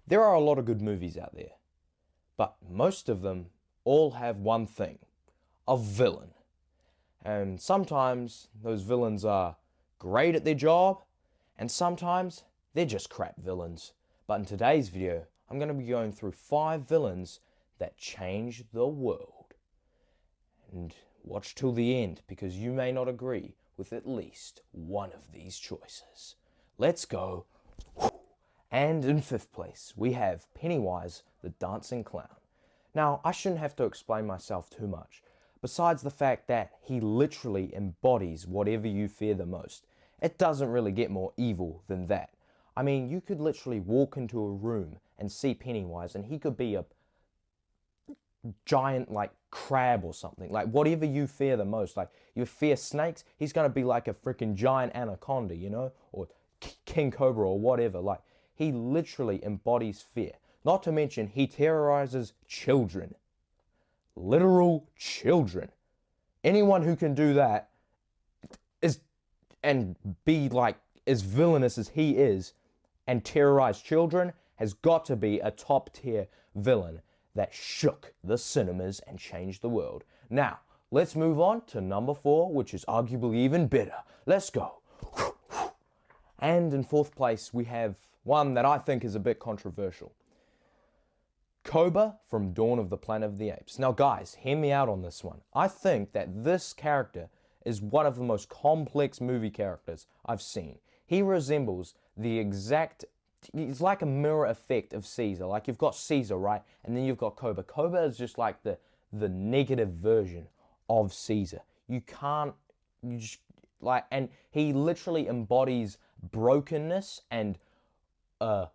There are a lot of good movies out there, but most of them all have one thing: a villain. And sometimes those villains are great at their job, and sometimes they're just crap villains. But in today's video, I'm going to be going through 5 villains that changed the world. And watch till the end, because you may not agree with at least one of these choices. Let's go. And in 5th place, we have Pennywise the Dancing Clown. Now, I shouldn't have to explain myself too much, besides the fact that he literally embodies whatever you fear the most. It doesn't really get more evil than that. I mean, you could literally walk into a room and see Pennywise, and he could be a giant, like, crab or something. Like, whatever you fear the most. Like, you fear snakes, he's gonna be like a freaking giant anaconda, you know? Or King Cobra or whatever. Like, he literally embodies fear. Not to mention, he terrorizes children. Literal children. Anyone who can do that is, and be like as villainous as he is, and terrorize children, has got to be a top tier villain that shook the cinemas and changed the world. Now, let's move on to number 4, which is arguably even better. Let's go. And in 4th place, we have one that I think is a bit controversial. Koba from Dawn of the Planet of the Apes. Now guys, hear me out on this one. I think that this character is one of the most complex movie characters I've seen. He resembles the exact, he's like a mirror effect of Caesar. Like, you've got Caesar, right? And then you've got Koba. Koba is just like the negative version of Caesar. You can't, you just, like, and he literally embodies brokenness and a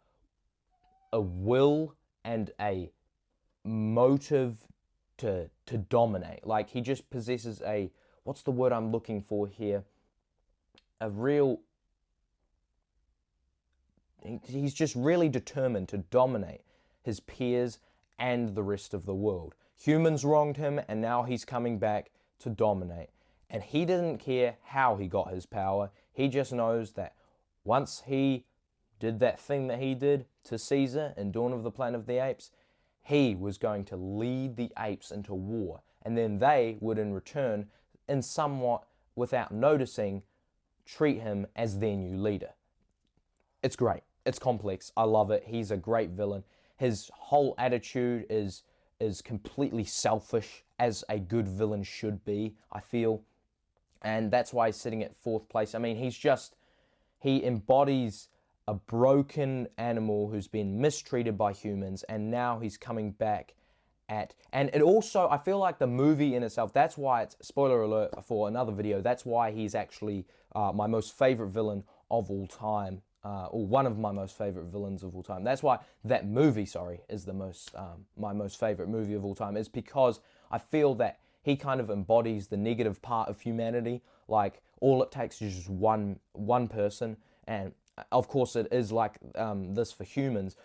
will and a motive to dominate. Like, he just possesses a, what's the word I'm looking for here? A real, he's just really determined to dominate his peers and the rest of the world. Humans wronged him, and now he's coming back to dominate. And he didn't care how he got his power. He just knows that once he did that thing that he did to Caesar in Dawn of the Planet of the Apes, he was going to lead the apes into war. And then they would in return, in somewhat without noticing, treat him as their new leader. It's great. It's complex. I love it. He's a great villain. His whole attitude is completely selfish, as a good villain should be, I feel. And that's why he's sitting at 4th place. I mean, he embodies a broken animal who's been mistreated by humans, and now he's coming back at, and it also, I feel like the movie in itself, that's why it's, spoiler alert for another video, that's why he's actually my most favorite villain of all time, or one of my most favorite villains of all time. That's why that movie, sorry, is the most, my most favorite movie of all time, is because I feel that he kind of embodies the negative part of humanity. Like, all it takes is just one person, and of course it is like this for humans.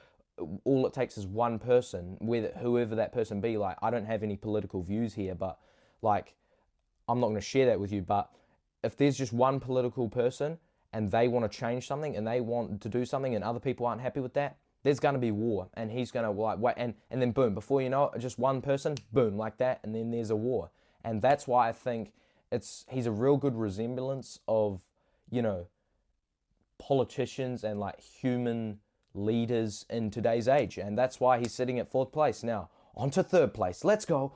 All it takes is one person, whoever that person be. Like, I don't have any political views here, but like, I'm not going to share that with you, but if there's just one political person and they want to change something and they want to do something and other people aren't happy with that, there's going to be war, and he's going to, like, wait, and then boom, before you know it, just one person, boom, like that, and then there's a war. And that's why I think he's a real good resemblance of, you know, politicians and like human leaders in today's age, and that's why he's sitting at 4th place. Now, on to 3rd place. Let's go.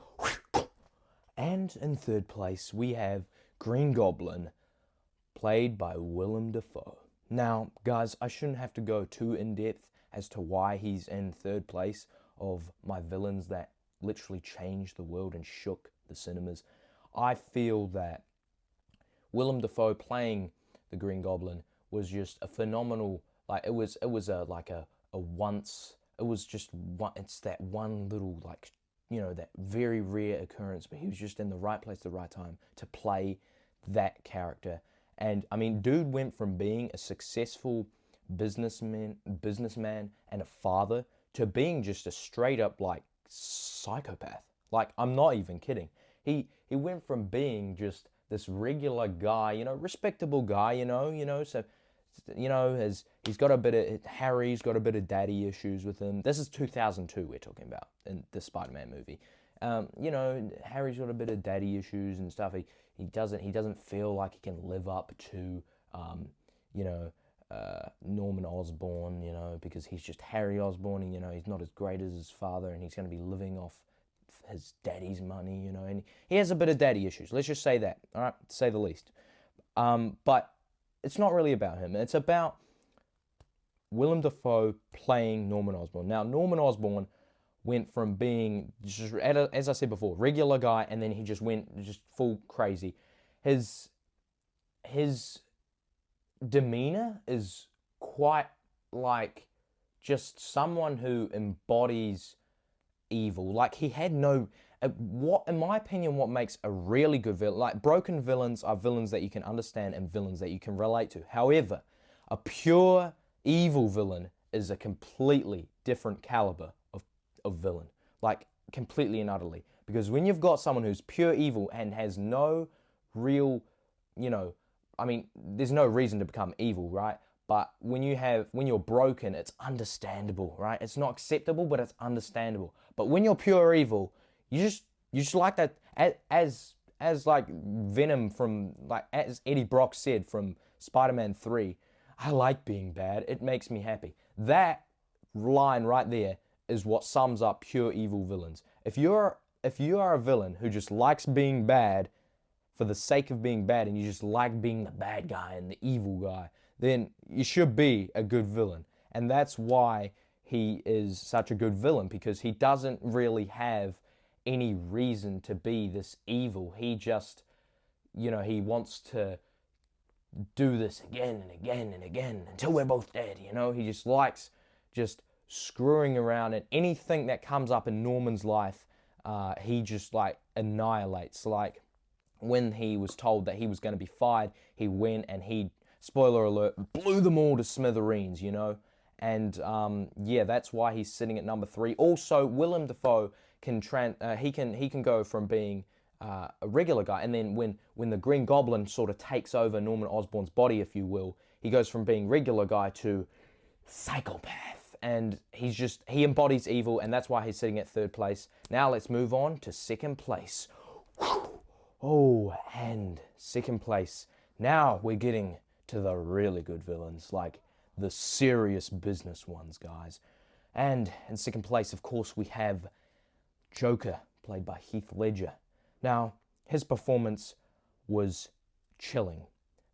And in 3rd place, we have Green Goblin, played by Willem Dafoe. Now, guys, I shouldn't have to go too in-depth as to why he's in 3rd place of my villains that literally changed the world and shook the cinemas. I feel that Willem Dafoe playing the Green Goblin was just a phenomenal, like, it was it's that one little, like, you know, that very rare occurrence, but he was just in the right place at the right time to play that character. And I mean, dude went from being a successful businessman and a father to being just a straight up, like, psychopath. Like, I'm not even kidding. He went from being just this regular guy, you know, respectable guy, you know, so you know, he's got a bit of, Harry's got a bit of daddy issues with him. This is 2002 we're talking about in the Spider-Man movie. You know, Harry's got a bit of daddy issues and stuff. He doesn't feel like he can live up to, you know, Norman Osborn, you know, because he's just Harry Osborn, and, you know, he's not as great as his father, and he's going to be living off his daddy's money, you know, and he has a bit of daddy issues. Let's just say that, all right, to say the least. But it's not really about him. It's about Willem Dafoe playing Norman Osborn. Now, Norman Osborn went from being, just, as I said before, regular guy, and then he just went just full crazy. His demeanor is quite like just someone who embodies evil. Like, he had no, what, in my opinion, what makes a really good villain, like, broken villains are villains that you can understand and villains that you can relate to. However, a pure evil villain is a completely different caliber of villain, like, completely and utterly. Because when you've got someone who's pure evil and has no real, you know, I mean, there's no reason to become evil, right? But when you're broken, it's understandable, right? It's not acceptable, but it's understandable. But when you're pure evil, you just like that, as like Venom from, like, as Eddie Brock said from Spider-Man 3, I like being bad. It makes me happy. That line right there is what sums up pure evil villains. If you are a villain who just likes being bad for the sake of being bad, and you just like being the bad guy and the evil guy, then you should be a good villain. And that's why he is such a good villain, because he doesn't really have any reason to be this evil. He just, you know, he wants to do this again and again and again until we're both dead, you know? He just likes just screwing around, and anything that comes up in Norman's life, he just, like, annihilates. Like, when he was told that he was going to be fired, he went and he, spoiler alert, blew them all to smithereens, you know? And yeah, that's why he's sitting at number 3. Also, Willem Dafoe can he can go from being a regular guy, and then when the Green Goblin sort of takes over Norman Osborn's body, if you will, he goes from being regular guy to psychopath, and he embodies evil, and that's why he's sitting at 3rd place. Now let's move on to 2nd place. Oh, and 2nd place. Now we're getting to the really good villains, like the serious business ones, guys. And in 2nd place, of course, we have Joker, played by Heath Ledger. Now, his performance was chilling.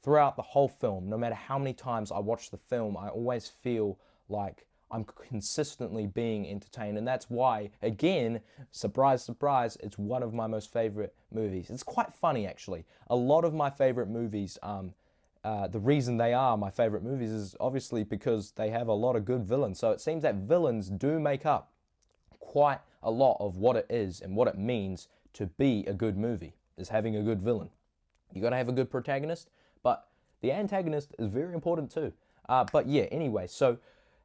Throughout the whole film, no matter how many times I watch the film, I always feel like I'm consistently being entertained. And that's why, again, surprise, surprise, it's one of my most favorite movies. It's quite funny, actually. A lot of my favorite movies, the reason they are my favorite movies is obviously because they have a lot of good villains. So it seems that villains do make up quite a lot of what it is and what it means to be a good movie, is having a good villain. You got to have a good protagonist, but the antagonist is very important too. But yeah, anyway, so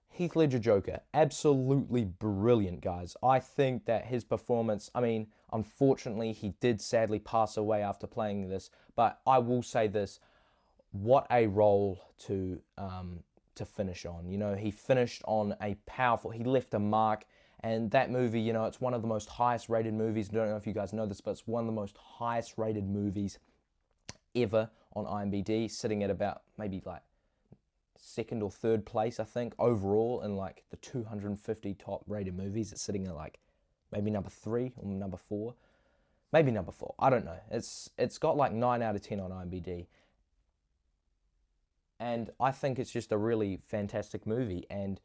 Heath Ledger Joker, absolutely brilliant, guys. I think that his performance, I mean, unfortunately, he did sadly pass away after playing this, but I will say this, what a role to finish on. You know, he finished on a powerful, he left a mark, and that movie, you know, it's one of the most highest rated movies. I don't know if you guys know this, but it's one of the most highest rated movies ever on IMDb, sitting at about maybe like 2nd or 3rd place, I think, overall in like the 250 top rated movies. It's sitting at like maybe number 3 or number 4, maybe number 4. I don't know. It's got like 9 out of 10 on IMDb, and I think it's just a really fantastic movie. And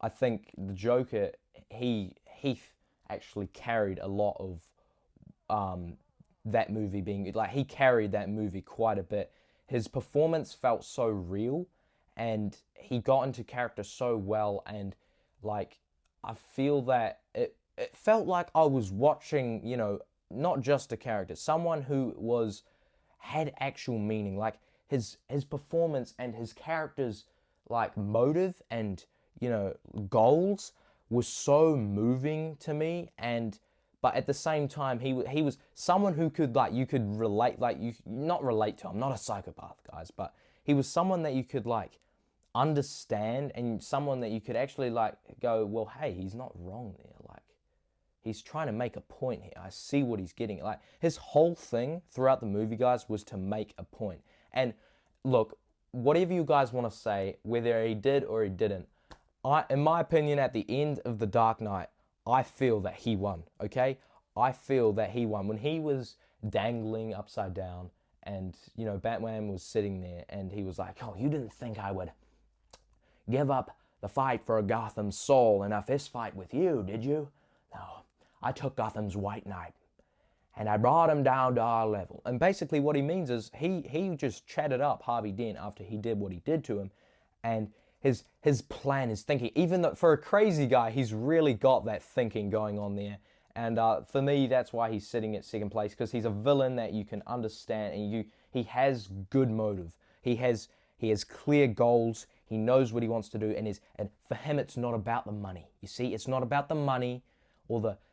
I think the Joker, Heath actually carried a lot of that movie being, like, he carried that movie quite a bit. His performance felt so real, and he got into character so well, and like, I feel that it felt like I was watching, you know, not just a character, someone who had actual meaning. Like, his performance and his character's like motive and, you know, goals was so moving to me. And but at the same time, he was someone who could, like, you could relate, like, you not relate to. I'm not a psychopath, guys, but he was someone that you could, like, understand, and someone that you could actually like go, well, hey, he's not wrong there. Like, he's trying to make a point here. I see what he's getting. Like, his whole thing throughout the movie, guys, was to make a point. And look, whatever you guys want to say, whether he did or he didn't, in my opinion, at the end of The Dark Knight, I feel that he won, okay? I feel that he won. When he was dangling upside down and, you know, Batman was sitting there and he was like, oh, you didn't think I would give up the fight for Gotham's soul in a fist fight with you, did you? No, I took Gotham's White Knight and I brought him down to our level. And basically what he means is he just chatted up Harvey Dent after he did what he did to him, and his plan, his thinking, even though for a crazy guy, he's really got that thinking going on there. And for me, that's why he's sitting at second place, because he's a villain that you can understand, and he has good motive. He has clear goals. He knows what he wants to do, and for him, it's not about the money. You see, it's not about the money,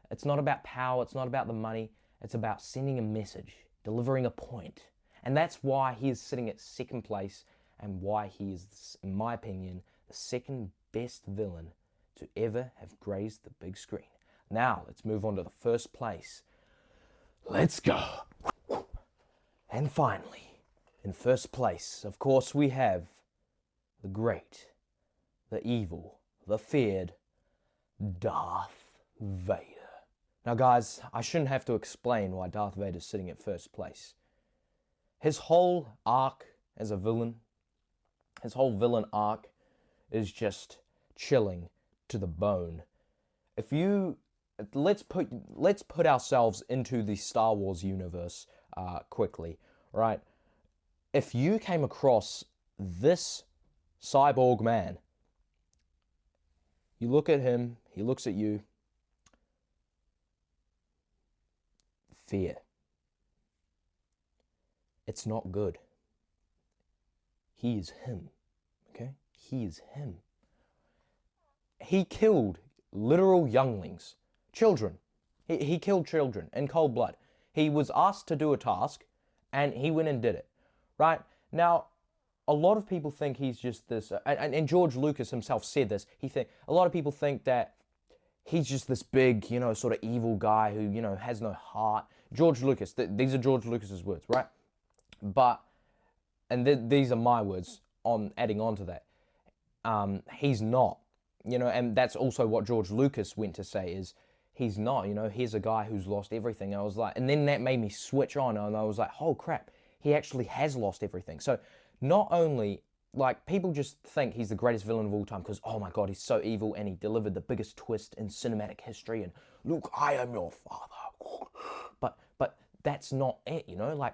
it's not about power. It's not about the money. It's about sending a message, delivering a point, and that's why he is sitting at second place, and why he is, in my opinion, the second best villain to ever have graced the big screen. Now, let's move on to the first place. Let's go. And finally, in first place, of course, we have the great, the evil, the feared Darth Vader. Now, guys, I shouldn't have to explain why Darth Vader is sitting at first place. His whole arc as a villain, his whole villain arc is just chilling to the bone. Let's put ourselves into the Star Wars universe quickly, right? If you came across this cyborg man, you look at him, he looks at you, fear. It's not good. He is him, okay? He is him. He killed literal younglings, children. He killed children in cold blood. He was asked to do a task, and he went and did it, right? Now, a lot of people think he's just this, and George Lucas himself said this, a lot of people think that he's just this big, you know, sort of evil guy who, you know, has no heart. George Lucas, these are George Lucas's words, right? But, and these are my words adding on to that. He's not, you know, and that's also what George Lucas went to say is, he's not, you know, here's a guy who's lost everything. And I was like, and then that made me switch on, and I was like, oh crap, he actually has lost everything. So not only, like, people just think he's the greatest villain of all time because, oh my God, he's so evil and he delivered the biggest twist in cinematic history and, Luke, I am your father. But that's not it, you know, like,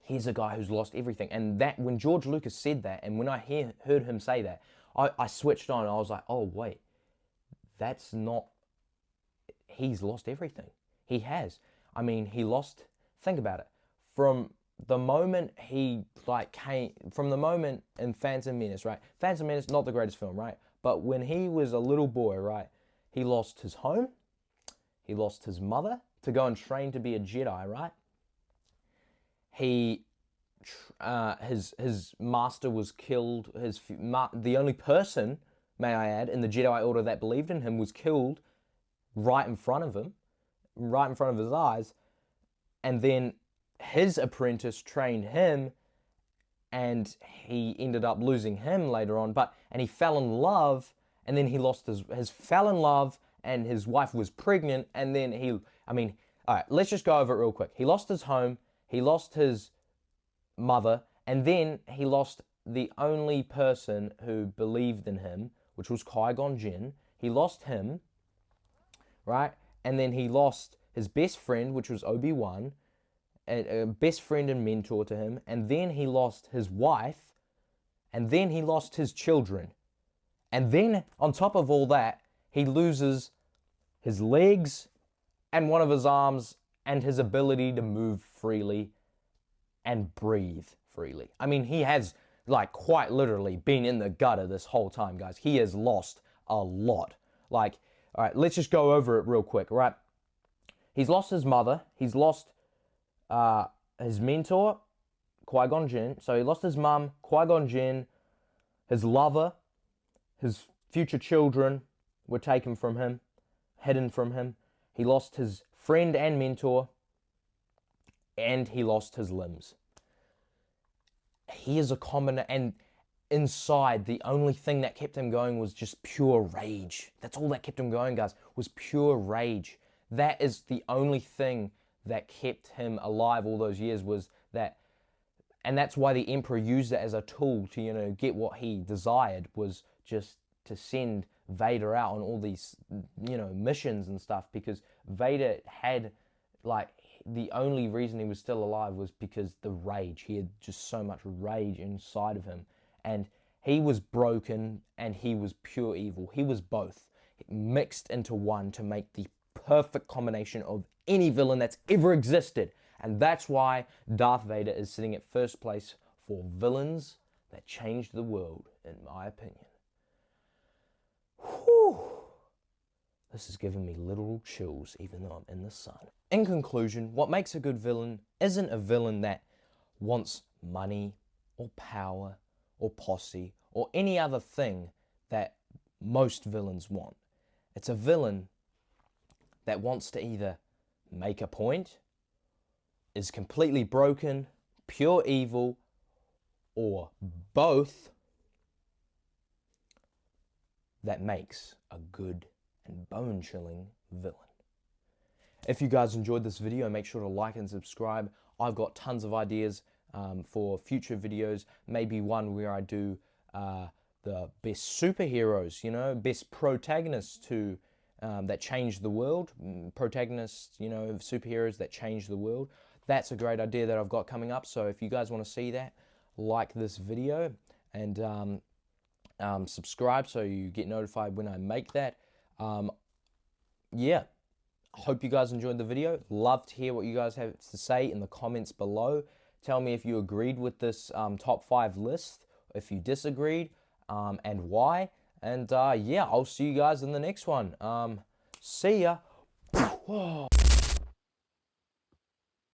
here's a guy who's lost everything. And that, when George Lucas said that, and when I heard him say that, I switched on and I was like, oh wait, that's not, he's lost everything. He has. I mean, he lost, think about it, from the moment from the moment in Phantom Menace, right? Phantom Menace, not the greatest film, right? But when he was a little boy, right, he lost his home, he lost his mother to go and train to be a Jedi, right? His master was killed. The only person, may I add, in the Jedi Order that believed in him was killed right in front of him, right in front of his eyes, and then his apprentice trained him, and he ended up losing him later on. And he fell in love, and then he lost his fell in love, and his wife was pregnant, and then all right, let's just go over it real quick. He lost his home, he lost his mother, and then he lost the only person who believed in him, which was Qui-Gon Jinn. He lost him, right? And then he lost his best friend, which was Obi-Wan, a best friend and mentor to him. And then he lost his wife, and then he lost his children. And then, on top of all that, he loses his legs and one of his arms and his ability to move freely and breathe freely. I mean, he has, like, quite literally been in the gutter this whole time, guys. He has lost a lot. Like, all right, let's just go over it real quick, right? He's lost his mother. He's lost his mentor, Qui-Gon Jinn. So he lost his mum, Qui-Gon Jinn, His lover, his future children were taken from him, hidden from him. He lost his friend and mentor, and he lost his limbs. He is a commoner, and inside, the only thing that kept him going was just pure rage. That's all that kept him going, guys, was pure rage. That is the only thing that kept him alive all those years, was that. And that's why the Emperor used it as a tool to, get what he desired, was just to send Vader out on all these, missions and stuff, because Vader had, the only reason he was still alive was because the rage. He had just so much rage inside of him. And he was broken and he was pure evil. He was both mixed into one to make the perfect combination of any villain that's ever existed. And that's why Darth Vader is sitting at first place for villains that changed the world, in my opinion. Whew. This is giving me literal chills, even though I'm in the sun. In conclusion, what makes a good villain isn't a villain that wants money or power or posse or any other thing that most villains want. It's a villain that wants to either make a point, is completely broken, pure evil, or both, that makes a good and bone-chilling villain. If you guys enjoyed this video, make sure to like and subscribe. I've got tons of ideas for future videos, maybe one where I do the best superheroes, best protagonists to that change the world, protagonists, superheroes that change the world. That's a great idea that I've got coming up. So if you guys want to see that, like this video and subscribe so you get notified when I make that. Yeah, I hope you guys enjoyed the video. Love to hear what you guys have to say in the comments below. Tell me if you agreed with this top 5 list, if you disagreed, and why. And yeah, I'll see you guys in the next one. See ya.